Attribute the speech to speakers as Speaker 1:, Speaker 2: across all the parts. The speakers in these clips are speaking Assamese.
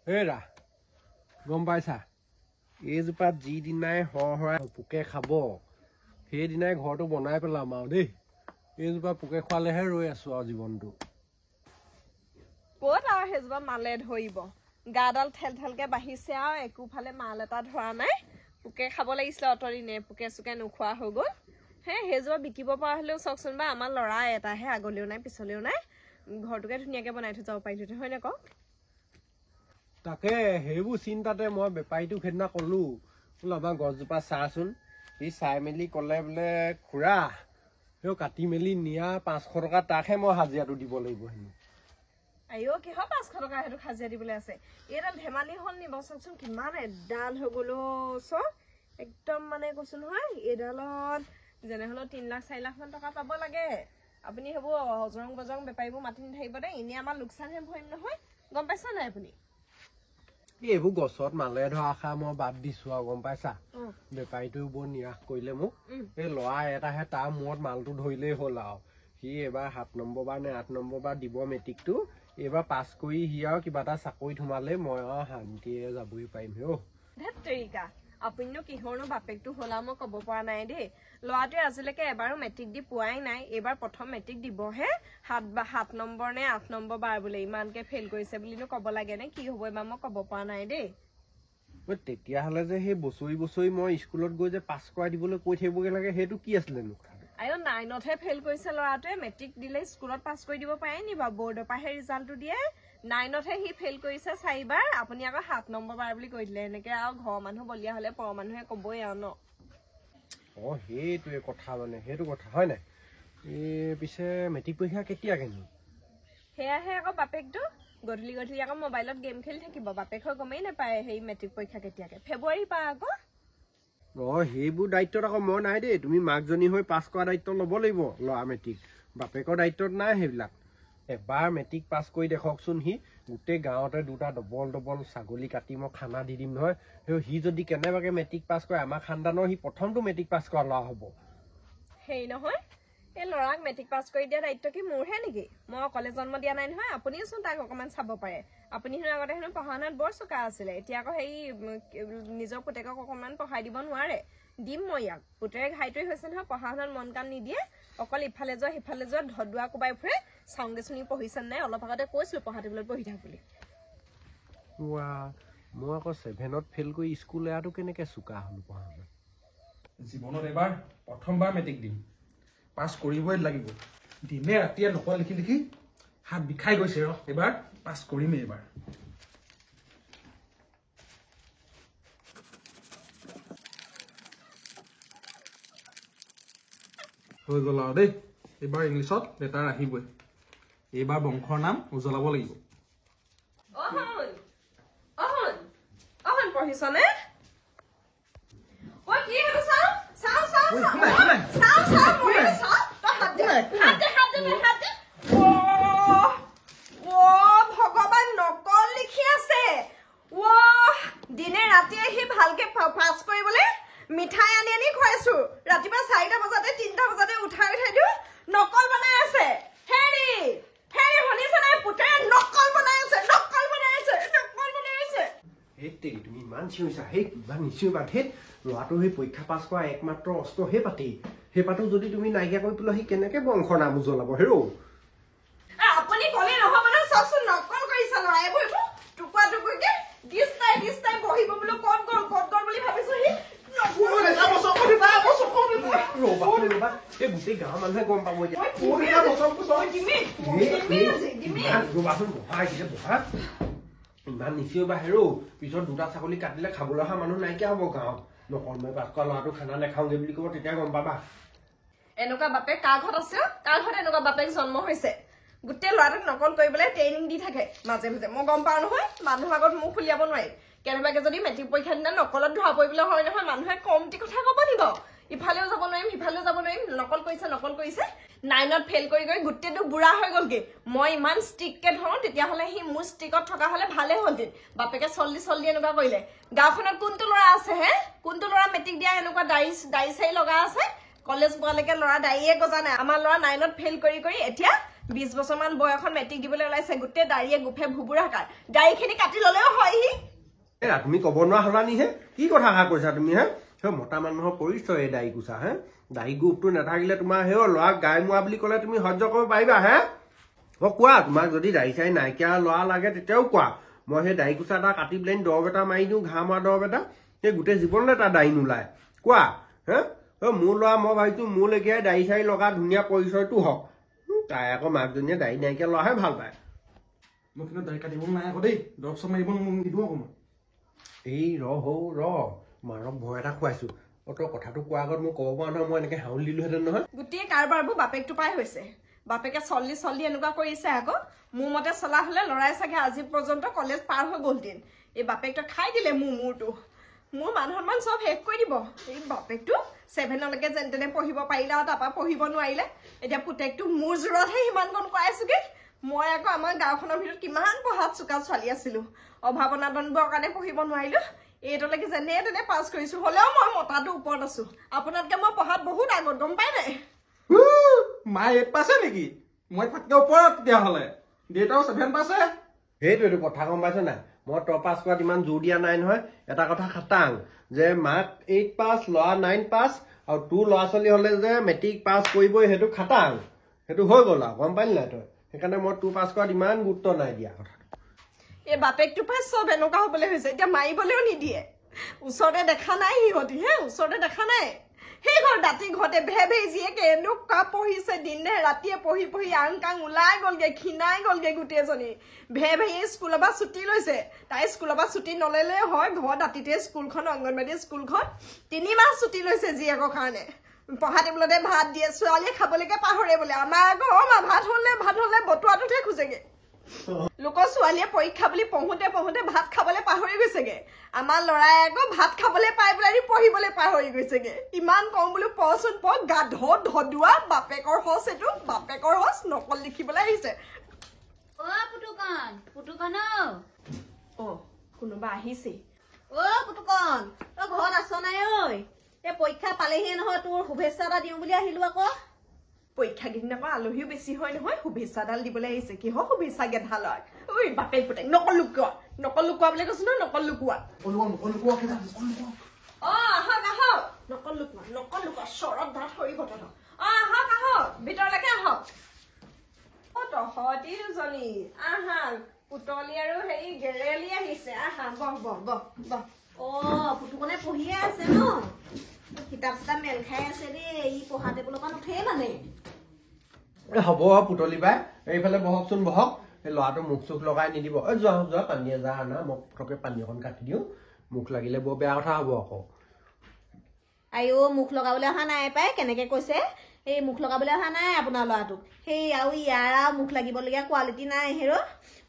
Speaker 1: এৰা গম পাইছা এইজোপাত যিদিনাই হৰাই পোকে খাব সেইদিনাই ঘৰটো বনাই পেলাম আৰু দেই এইজোপা পোকে খোৱালেহে ৰৈ আছো আৰু জীৱনটো
Speaker 2: ক'ত আৰু সেইজোপা মালে ধৰিব গাডাল ঠেল ঠেলকে বাঢ়িছে আৰু একোফালে মাল এটা ধৰা নাই পোকে খাব লাগিছিলে অতদিনে পোকে চোকে নোখোৱা হৈ গ'ল সেইজোপা বিকিব পৰা হ'লেও চাওকচোন বা আমাৰ ল'ৰা এটাহে আগলেও নাই পিছলেও নাই ঘৰটোকে ধুনীয়াকে বনাই থৈ যাব পাৰিলোহেঁতেন হয় নে কওক
Speaker 1: তাকে সেইবোৰ চিন্তাতে মই বেপাৰীটোক সেইদিনা ক'লো বোলো আমাৰ গছজোপা চাচোন সি চাই মেলি ক'লে বোলে খুৰা সেই কাটি মেলি নিয়া 500 টকা তাকহে মই হাজিৰাটো দিব লাগিব হেনো
Speaker 2: আইঅ কিহৰ 500 টকা সেইটো হাজিৰা দিবলৈ আছে এইডাল ধেমালি হ'ল নি বাৰু চাওকচোন কিমান এডাল হৈ গ'ল চব একদম মানে কৈছো নহয় এইডালত যেনে হ'লেও 3 লাখ 4 লাখ মান টকা পাব লাগে আপুনি সেইবোৰ অজৰং বজৰং বেপাৰীবোৰ মাতি নাথাকিব দেই এনেই আমাৰ লোকচানহে ভৰিম নহয় গম পাইছা নাই আপুনি
Speaker 1: এইবোৰ গছত মালে ধৰা আশা মই বাদ দিছো আৰু গম পাইছা বেপাৰীটো বৰ নিৰাশ কৰিলে মোক এই ল'ৰা এটাহে তাৰ মূৰত মালটো ধৰিলেই হ'ল আৰু সি এইবাৰ 7 নম্বৰ বাৰ নে 8 নম্বৰ বাৰ দিব মেট্ৰিকটো এইবাৰ পাছ কৰি সি আৰু কিবা এটা চাকৰিত সোমালে মই আৰু শান্তিয়ে যাবই পাৰিম
Speaker 2: ধেত তেৰিকা আপুনিনো কিহৰনো বাপেকটো হ'লা মই ক'ব পৰা নাই দেই ল'ৰাটোৱে আজিলৈকে এবাৰো মেট্ৰিক দি পোৱাই নাই এইবাৰ প্ৰথম মেট্ৰিক দিবহে 7 নম্বৰ নে 8 নম্বৰ বাৰ বোলে ইমানকে ফেইল কৰিছে বুলিনো ক'ব লাগে নে কি হ'ব এবাৰ মই ক'ব পৰা নাই দেই
Speaker 1: তেতিয়াহ'লে যে সেই বছৰি বছৰি মই স্কুলত গৈ যে পাছ কৰাই দিবলৈ কৈ থাকিবগে লাগে সেইটো কি আছিলে নো
Speaker 2: আইঅ 9তহে ফেইল কৰিছে ল'ৰাটোৱে মেট্ৰিক দিলে স্কুলত পাছ কৰি দিব পাৰে নি বাৰু বৰ্ডৰ পৰাহে ৰিজাল্টটো দিয়ে 9তহে সি ফেইল কৰিছে 4বাৰ আপুনি আকৌ 7 নম্বৰ বাৰ বুলি কৈ দিলে এনেকে আৰু ঘৰৰ মানুহ বলিয়া হ'লে পৰ মানুহে ক'বই আৰু ন
Speaker 1: সেইটোৱে কথা মানে সেইটো কথা হয় নাই পিছে মেট্ৰিক পৰীক্ষা কেতিয়াকে নি
Speaker 2: সেয়াহে আকৌ বাপেকটো গধূলি গধূলি আকৌ মোবাইলত গেম খেলি থাকিব বাপেক হৈ গমেই নাপায় সেই মেট্ৰিক পৰীক্ষা কেতিয়াকে ফেব্ৰুৱাৰী পা আকৌ
Speaker 1: সেইবোৰ দায়িত্বত আকৌ মই নাই দেই তুমি মাকজনী হৈ পাছ কৰা দায়িত্ব ল'ব লাগিব ল'ৰা মেট্ৰিক বাপেকৰ দায়িত্বত নাই সেইবিলাক এবাৰ মেট্ৰিক পাছ কৰি দেখকচোন সি গোটেই গাঁৱতে 2টা ডবল ছাগলী কাটি মই খানা দি দিম নহয় সি যদি কেনেবাকে মেট্ৰিক পাছ কৰে আমাৰ খানদানৰ সি প্ৰথমটো মেট্ৰিক পাছ কৰা ল'ৰা হ'ব
Speaker 2: সেই নহয় এই ল'ৰাক মেট্ৰিক পাছ কৰি দিয়া দায়িত্ব কি মোৰহে নেকি মই অকলে জন্ম দিয়া নাই নহয় আপুনিওচোন তাক অকণমান চাব পাৰে আপুনি হেনো আগতে হেনো পঢ়া শুনাত বৰ চোকা আছিলে এতিয়া আকৌ সেই নিজৰ পুতেকক অকণমান পঢ়াই দিব নোৱাৰে দিম মই ইয়াক পুতেৰে ঘাইটোৱে হৈছে নহয় পঢ়া শুনাত মন কাণ নিদিয়ে অকল ইফালে যোৱা সিফালে যোৱা ধদুৱা কোবাই ফুৰে চাউণ্ডে শুনি পঢ়িছে নাই অলপ আগতে কৈছিলো পঢ়া টেবুলত পঢ়ি থাক বুলি
Speaker 1: মই আকৌ 7ত ফেইল কৰি স্কুল এৰাটো কেনেকে চোকা হ'লো পঢ়া শুনা
Speaker 3: জীৱনত এবাৰ প্ৰথমবাৰ মেট্ৰিক দিম পাছ কৰিবই লাগিব দিনে ৰাতিয়ে নকল লিখি লিখি হাত বিষাই গৈছে এবাৰ পাছ কৰিমেই এবাৰ হৈ গ'ল আৰু দেই এইবাৰ ইংলিছত লেটাৰ আহিবই এইবাৰ বংশৰ নাম উজ্বলাব লাগিব
Speaker 2: পঢ়িছনে ভগৱান নকল লিখি আছে দিনে ৰাতিয়ে সি ভালকে পাছ কৰিবলৈ মিঠাই আনি আনি খুৱাইছো ৰাতিপুৱা 4টা বজাতে 3টা বজাতে উঠাই দিও নকল বনাই আছে হেৰি শুনিছে নাই পুতেৰে নকল বনাই আছে
Speaker 1: তুমি ইমান চিঞৰিছা কিবা নিচিঞৰিবা ল'ৰাটো সেই পৰীক্ষা পাছ কৰা একমাত্ৰ অস্ত্ৰ সেই পাতো যদি তুমি নাইকিয়া কৰি পেলোৱা সি কেনেকে বংশৰ নাম উজ্বলাব
Speaker 2: আপুনি ক'লে নহ'ব নহয় চাওকচোন নকল কৰিছে ল'ৰা এইবোৰ টুকুৰা টুকুৰিকে দিস্তাই বহিব বোলো ক'ত গ'ল বুলি ভাবিছো সি
Speaker 1: গোটেই গাঁৱৰ মানুহে গম পাব ইমান নিচিঞৰিবা পিছত 2টা ছাগলী কাটিলে খাবলৈ অহা মানুহ নাইকিয়া হ'ব গাঁৱত নকল মই পাছ কৰা ল'ৰাটো খানা নাখাওঁগে বুলি ক'ব তেতিয়া গম পাবা
Speaker 2: এনেকুৱা বাপেক কাৰ ঘৰত আছে কাৰ ঘৰত এনেকুৱা বাপেক জন্ম হৈছে গোটেই ল'ৰাটোক নকল কৰিবলৈ ট্ৰেইনিং দি থাকে মাজে মাজে মই গম পাওঁ নহয় মানুহৰ আগত মুখ খুলিয়াব নোৱাৰি কেনেবাকে যদি মেট্ৰিক পৰীক্ষা দিনা নকলত ধৰা পৰিবলৈ হয় নহয় মানুহে কমটি কথা ক'ব নিব ইফালেও যাব নোৱাৰিম সিফালেও যাব নোৱাৰিম নকল কৰিছে 9ত ফেইল কৰি গোটেইটো বুঢ়া হৈ গ'লগে মই ইমান ষ্ট্ৰিককে ধৰো তেতিয়াহ'লে সি মোৰ ষ্ট্ৰিকত থকা হ'লে ভালে হ'লহেঁতেন বাপেকে চল্দি এনেকুৱা কৰিলে গাঁওখনত কোনটো ল'ৰা আছে কোনটো ল'ৰা মেট্ৰিক দিয়া এনেকুৱা দাড়ি চাৰি লগা আছে কলেজ পোৱালৈকে ল'ৰা দাড়িয়ে গজা নাই আমাৰ ল'ৰা 9ত ফেইল কৰি এতিয়া 20 বছৰমান বয়সত মেট্ৰিক দিবলৈ ওলাইছে গোটেই দাড়িয়ে গুফে ভুবুৰাকাৰ দাড়িখিনি কাটি ল'লেও হয়হি
Speaker 1: এৰা তুমি ক'ব নোৱাৰা হলানি হে কি কথা কৈছা তুমি হে মতা মানুহৰ পৰিচয় এই দাড়ি কোচা হে দাড়ি গোপটো নাথাকিলে তোমাৰ সেই ল'ৰাক গাই মোৱা বুলি ক'লে তুমি সহ্য কৰিব পাৰিবা হে কোৱা তোমাক যদি দাড়ি চাই নাইকিয়া ল'ৰা লাগে তেতিয়াও কোৱা মই সেই দাড়ি কোচা এটা কাটি পেলাই দৰৱ এটা মাৰি দিওঁ ঘাঁহ মৰা দৰৱ এটা সেই গোটেই জীৱনলৈ তাৰ দাড়ি নোলায় কোৱা হে মোৰ ল'ৰা মই ভাবিছো মোৰ লেখীয়াই দাড়ি চাৰি লগা ধুনীয়া পৰিচয়টো হওক তাই আকৌ মাকজনীয়ে দাড়ি নাইকিয়া ল'ৰাহে ভাল পায়
Speaker 3: মই কিন্তু দাড়ি কাটিব নাই আকৌ দেই দৰৱ চব মাৰিব নিদিওঁ আকৌ মই
Speaker 1: এই ৰ মাৰক ভয় এটা খুৱাইছো তই কথাটো কোৱাৰ আগত মোক ক'ব পৰা নহয় মই এনেকে হাউল দিলোহেঁতেন নহয়
Speaker 2: গোটেই কাৰবাৰবোৰ বাপেকটো পাই হৈছে বাপেকে চল্লি এনেকুৱা কৰিছে আকৌ মোৰ মতে চলা হলে ল'ৰাই চাগে আজি পৰ্যন্ত কলেজ পাৰ হৈ গ'লদিন এই বাপেকটো খাই দিলে মূৰটো মোৰ মান সন্মান চব শেষ কৰি দিব এই বাপেকটো 7লৈকে যেন তেনে পঢ়িব পাৰিলে আৰু তাৰপৰা পঢ়িব নোৱাৰিলে এতিয়া পুতেকটো মোৰ জোৰতহে সিমান কণ কৰাইছোগে মই আকৌ আমাৰ গাঁওখনৰ ভিতৰত কিমান পঢ়াত চোকা ছোৱালী আছিলো অভাৱ অনাটনবোৰৰ কাৰণে পঢ়িব নোৱাৰিলো এইটোলৈকে যেনে তেনে পাছ কৰিছো হলেও মই মতাটো ওপৰত আছো আপোনাতকে মই পঢ়াত বহুত আগত গম পাই নাই
Speaker 3: মায়ে 8 পাছে নেকি মই তাতকে ওপৰত তেতিয়াহ'লে দেউতাও 7 পাছে
Speaker 1: সেইটোৱেইটো কথা গম পাইছ নাই মই তই পাছ কৰাত ইমান জোৰ দিয়া নাই নহয় এটা কথা খাটাং যে মাক 8 পাছ ল'ৰা 9 পাছ আৰু তোৰ ল'ৰা ছোৱালী হ'লে যে মেট্ৰিক পাছ কৰিবই সেইটো খাটাং সেইটো হৈ গ'ল আৰু গম পালি নাই তই সেইকাৰণে মই তোৰ পাছ কৰাত ইমান গুৰুত্ব নাই দিয়া কথা
Speaker 2: এই বাপেকটো পাই চব এনেকুৱা হ'বলৈ হৈছে এতিয়া মাৰিবলৈও নিদিয়ে ওচৰতে দেখা নাই সিহঁতি ওচৰতে দেখা নাই সেই ঘৰ দাঁতি ঘৰতে ভে জীয়েকে এনেকুৱা পঢ়িছে দিনে ৰাতিয়ে পঢ়ি আং কাং ওলাই গ'লগে ক্ষীণাই গ'লগে গোটেইজনী ভে স্কুলৰ পৰা ছুটি লৈছে তাই স্কুলৰ পৰা ছুটি নললে হয় ঘৰ দাঁতিতে স্কুলখন অংগনবাদী স্কুলখন 3 মাহ ছুটি লৈছে জীয়েকৰ কাৰণে পঢ়া টেবুলতে ভাত দিয়ে ছোৱালীয়ে খাবলৈকে পাহৰে বোলে আমাৰ আকৌ ভাত হলে বতুৱাটোতহে খোজেগে লোকৰ ছোৱালীয়ে পৰীক্ষা বুলি পঢ়োতে ভাত খাবলৈ পাহৰি গৈছেগে আমাৰ ল'ৰাই আকৌ ভাত খাবলৈ পাই পেলাই পঢ়িবলৈ পাহৰি গৈছেগে ইমান কম বোলো পচোন গাধ ধদুৱা বাপেকৰ হচ এইটো বাপেকৰ হচ নকল লিখিবলৈ আহিছে
Speaker 4: পুতুকন
Speaker 2: কোনোবা আহিছে
Speaker 4: পুতুকন তই ঘৰত আছ নাই ঐ এই পৰীক্ষা পালেহিয়ে নহয় তোৰ শুভেচ্ছা এটা দিওঁ বুলি আহিলো আকৌ
Speaker 2: পৰীক্ষা কেইদিন আকৌ আলহীও বেছি হয় নহয় শুভেচ্ছাডাল দিবলৈ আহিছে কিহৰ শুভেচ্ছা গেধা লয় ঐ বাপেক পুতেক নকল লুকোৱা বুলি কৈছো ন নকল লুকোৱা আহক নকল লুকোৱা চৰত ধাত সৰি ঘটনা আহক ভিতৰলৈকে আহক তহঁতি দুজনী আহা পুতলি আৰু হেৰি গেৰেলি আহিছে আহা বহ
Speaker 4: পুতুকনে পঢ়িয়ে আছে ন কিতাপ চিতাপ মেল খাই আছে দেই ই পঢ়া টেবুলৰ পৰা নুঠেই মানে
Speaker 1: হ'ব পুতলি বাই এইফালে বহকচোন বহক এই ল'ৰাটো মুখ চুখ লগাই নিদিব যোৱা পানীয়ে যা আনা মই পটকে পানী অকণ কাটি দিওঁ মুখ লাগিলে বৰ বেয়া কথা হ'ব আকৌ
Speaker 4: আইও মুখ লগাবলৈ অহা নাই পাই কেনেকে কৈছে এই মুখ লগাবলৈ অহা নাই আপোনাৰ ল'ৰাটোক সেই আৰু ইয়াৰ মুখ লাগিবলগীয়া কোৱালিটি নাই হেৰ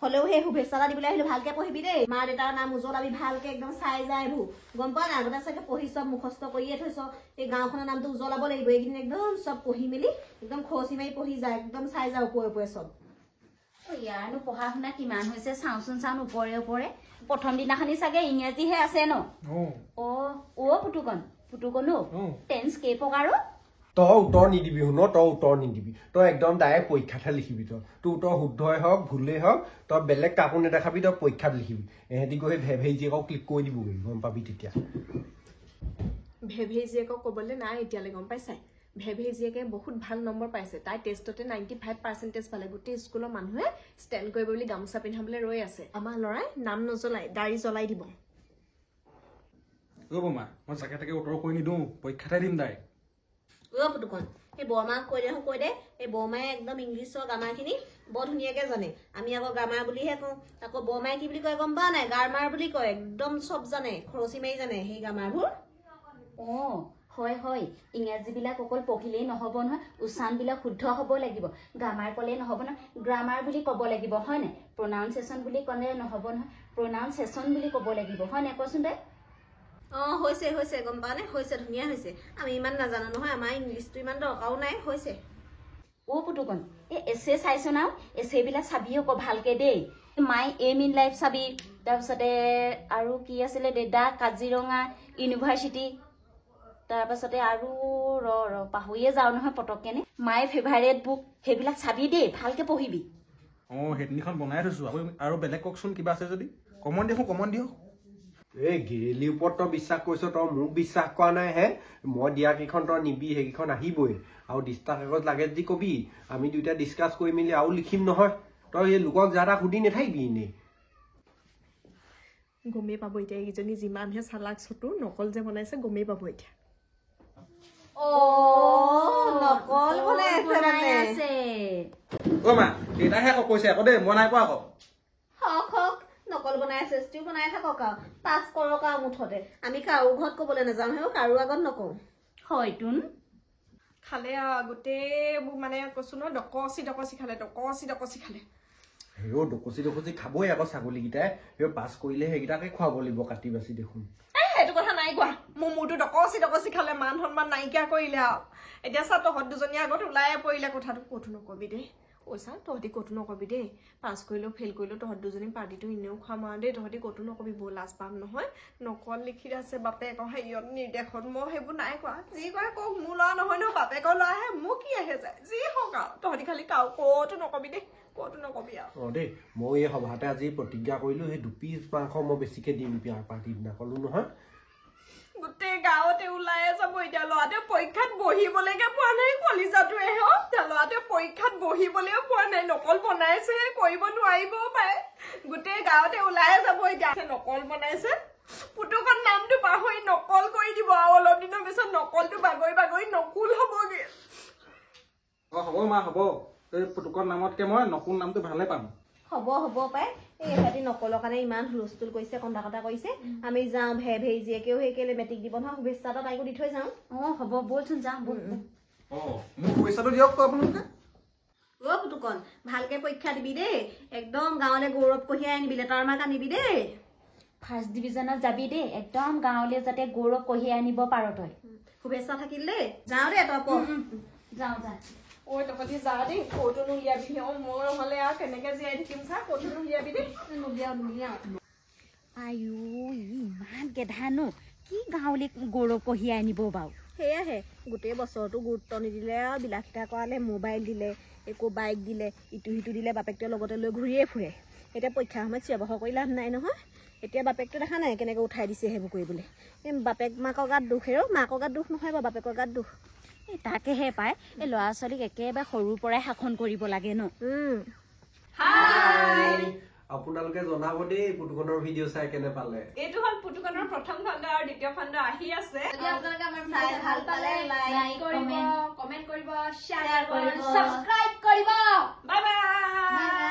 Speaker 4: হলেও সেই শুভেচ্ছা এটা দিবলৈ আহিলো ভালকে পঢ়িবি দেই মা দেউতাৰ নাম উজ্জ্বলাবি ভালকে একদম চাই যায় এইবোৰ গম পোৱা নাই আগতে চাগে পঢ়ি চব মুখস্থ কৰিয়ে থৈছ এই গাঁওখনৰ নামটো উজ্জ্বলাব লাগিব এইকেইদিন একদম চব পঢ়ি মেলি একদম খৰচি মাৰি পঢ়ি যায় একদম চাই যায় ওপৰে চব
Speaker 5: ইয়াৰনো পঢ়া শুনা কিমান হৈছে চাওঁচোন ওপৰে প্ৰথম দিনাখনি চাগে ইংৰাজীহে আছে ন পুতুকনো টেন্স কেই প্ৰকাৰো
Speaker 1: তই উত্তৰ নিদিবি শুন তই উত্তৰ নিদিবি তই একদম ডাইৰেক্ট পৰীক্ষাতহে লিখিবি তোৰ উত্তৰ শুদ্ধই হওক ভুলেই হওক তই বেলেগ কাকো নেদেখাবি তই পৰীক্ষাত লিখিবি এহেঁতি গৈ ভেভেই জীয়েকক ক্লিক কৰি দিবগৈ গম পাবি তেতিয়া
Speaker 2: ভেভেই জীয়েকক ক'বলৈ নাই এতিয়ালৈ গম পাইছাই ভেভেই জীয়েকে বহুত ভাল নম্বৰ পাইছে তাই টেষ্টতে 95% পালে গোটেই স্কুলৰ মানুহে ষ্টেণ্ড কৰিব বুলি গামোচা পিন্ধাবলৈ ৰৈ আছে আমাৰ ল'ৰাই নাম নজ্বলাই দাড়ি জ্বলাই দিব
Speaker 3: বমা মই চাকে তাকে উত্তৰ কৰি নিদিওঁ পৰীক্ষাতে দিম তাই
Speaker 4: পুতুকন এই বৰমাক কৈ দে এই বৰমায়ে একদম ইংলিছৰ গ্ৰামাৰখিনি বৰ ধুনীয়াকে জানে আমি আকৌ গ্ৰামাৰ বুলিহে কওঁ আকৌ বৰমায়ে কি বুলি কয় গম পোৱা নাই গ্ৰামাৰ বুলি কয় একদম চব জানে খৰচি মাৰি জানে সেই গ্ৰামাৰবোৰ
Speaker 5: হয় ইংৰাজীবিলাক অকল পঢ়িলেই নহ'ব নহয় উচ্চাৰণবিলাক শুদ্ধ হ'ব লাগিব গ্ৰামাৰ ক'লেই নহ'ব নহয় গ্ৰামাৰ বুলি ক'ব লাগিব হয় নাই প্ৰনাউন্সিয়েশ্যন বুলি ক'লে নহ'ব নহয় প্ৰনাউন্সিয়েশ্যন বুলি ক'ব লাগিব হয় নাই কচোন তাই
Speaker 4: হৈছে গম পোৱা নাই হৈছে ধুনীয়া হৈছে আমি ইমান নাজানো নহয় আমাৰ ইংলিছটো ইমান দৰকাৰো নাই হৈছে
Speaker 5: পুতুকন এই এছে চাইছ না এছেবিলাক চাবি আকৌ ভালকে দেই মাই এম ইন লাইফ চাবি তাৰপিছতে আৰু কি আছিলে দা কাজিৰঙা ইউনিভাৰ্চিটি তাৰপাছতে আৰু ৰ পাহৰিয়ে যাওঁ নহয় পটককেনে মাই ফেভাৰেট বুক সেইবিলাক চাবি দেই ভালকে পঢ়িবি
Speaker 3: সেইদিনাখন বনাই থৈছো আৰু বেলেগ কওকচোন কিবা আছে যদি কমন দিয়ক
Speaker 1: এই গিৰেলিৰ ওপৰত তই বিশ্বাস কৰিছ তই মোক বিশ্বাস কৰা নাই হে মই দিয়া কেইখন তই নিবি সেইকেইখন আহিবই আৰু দিস্তা কাগজ লাগে যদি কবি আমি দুইটা ডিছকাছ কৰি মেলি আৰু লিখিম নহয় তই সেই লোকক যা তাক সুধি নাথাকিবি এনেই
Speaker 2: গমেই পাব এতিয়া এইকেইজনী যিমানহে চালাক চতু নকল যে বনাইছে গমেই পাব এতিয়া
Speaker 4: নকল বনাই আছে মানে
Speaker 3: মা দেউতাহে আকৌ কৈছে আকৌ দেই মই নাই কোৱা আকৌ
Speaker 4: হওক নকল বনাই আছে ষ্টিউ বনাই থাকক আৰু পাছ কৰক আৰু মুঠতে আমি কাৰো ঘৰত কবলৈ নাযাওঁ হে কাৰো আগত নকওঁ
Speaker 5: হয়তোন
Speaker 2: খালে গোটেই মানে কৈছো ন ডকচি খালে
Speaker 1: হেও ডকচি খাবই আকৌ ছাগলীকেইটাই সেই পাছ কৰিলে সেইকেইটাকে খুৱাব লাগিব কাটি বাচি দেখোন
Speaker 2: সেইটো কথা নাই কোৱা মোৰ মূৰটো ডকচি খালে মান সন্মান নাইকিয়া কৰিলে আৰু এতিয়া চা তহঁত দুজনীৰ আগত ওলাই পৰিলে কথাটো ক'তো নকবি দেই চা তহঁতি ক'তো নকবি দেই পাছ কৰিলেও ফেইল কৰিলেও তহঁত দুজনী পাৰ্টিটো এনেও খুৱাম আৰু দেই তহঁতি ক'তো নকবি বৰ লাজ পাম নহয় নকল লিখি আছে বাপেকৰ হেৰিয়ত নিৰ্দেশত মই সেইবোৰ নাই কোৱা যি কৰে কওক মোৰ ল'ৰা নহয় ন বাপেকৰ ল'ৰা আহে মোৰ কি আহে যায় যি হওক আৰু তহঁতি খালি ক'তো নকবি দেই ক'তো নকবি আৰু
Speaker 1: দেই মই এই সভাতে আজি প্ৰতিজ্ঞা কৰিলো সেই 2 পিচ মাংস মই বেছিকে দিম পাৰ্টিৰ দিনা কলো নহয়
Speaker 2: গোটেই গাঁৱতে ওলাই যাব এতিয়া ল'ৰাটোৱে পৰীক্ষাত বহিবলৈকে পোৱা নাই কলিজাটোৱে ল'ৰাটোৱে পৰীক্ষাত বহিবলৈও পোৱা নাই নকল বনাইছে কৰিব নোৱাৰিবও পাৰে গোটেই গাঁৱতে ওলাই যাব এতিয়া নকল বনাইছে পুতুকত নামটো পাহৰি নকল কৰি দিব আৰু অলপ দিনৰ পিছত নকলটো বাগৰি নকুল হ'বগে
Speaker 3: হ'ব মা হ'ব এই পুতুকৰ নামতকে মই নকুল নামটো ভালে পাম
Speaker 4: হ'ব পাই এই ইহঁতি নকলৰ কাৰণে ইমান হুলস্থুল কৰিছে কন্দা কটা কৰিছে আমি যাওঁ ভেই জীয়েকেও সেই কেলে মেট্ৰিক দিব নহয় শুভেচ্ছা এটা তাইকো দি থৈ যাওঁ
Speaker 5: হ'ব বলচোন যাওঁ বল
Speaker 3: মোক পইচাটো দিয়ক আপোনালোকে
Speaker 4: পুতুকন ভালকে পৰীক্ষা দিবি দেই একদম গাঁৱলৈ গৌৰৱ কঢ়িয়াই আনিবি লেটাৰ মাৰ্ক আনিবি দেই
Speaker 5: ফাৰ্ষ্ট ডিভিজনত যাবি দেই একদম গাঁৱলৈ যাতে গৌৰৱ কঢ়িয়াই আনিব পাৰ তই
Speaker 4: শুভেচ্ছা থাকিল দেই যাওঁ দেই তই
Speaker 5: যাওঁ
Speaker 2: তহঁতি যা দেই ক'তো নুলিয়াবি মোৰ নহ'লে আৰু কেনেকে জীয়াই থাকিম চা ক'তো নুলিয়াবি দেই
Speaker 4: নুলিয়াও
Speaker 5: আয়ো ইমান গেধানো কি গাঁৱলৈ গৌৰৱ কঢ়িয়াই আনিব বাৰু
Speaker 4: সেয়াহে গোটেই বছৰটো গুৰুত্ব নিদিলে আৰু বিলাসিতা কৰালে মোবাইল দিলে একো বাইক দিলে ইটো সিটো দিলে বাপেকটোৱে লগতে লৈ ঘূৰিয়ে ফুৰে এতিয়া পৰীক্ষাৰ সময়ত চিঞৰ কৰি লাভ নাই নহয় এতিয়া বাপেকটো দেখা নাই কেনেকৈ উঠাই দিছে সেইবোৰ কৰিবলৈ এই বাপেক মাকৰ গাত দুখ মাকৰ গাত দুখ নহয় বাৰু বাপেকৰ গাত দুখ
Speaker 5: তাকেহে পায় এই ল'ৰা ছোৱালীক একেবাৰে সৰুৰ পৰাই শাসন কৰিব লাগে ন
Speaker 1: আপোনালোকে জনাব দেই পুতুকনৰ ভিডিঅ' চাই কেনে পালে
Speaker 2: এইটো হ'ল পুতুকনৰ প্ৰথম খণ্ড আৰু দ্বিতীয় খণ্ড আহি আছে
Speaker 5: কমেন্ট
Speaker 2: কৰিব শ্বেয়াৰ কৰিব
Speaker 5: ছাবস্ক্ৰাইব কৰিব
Speaker 2: বাই বাই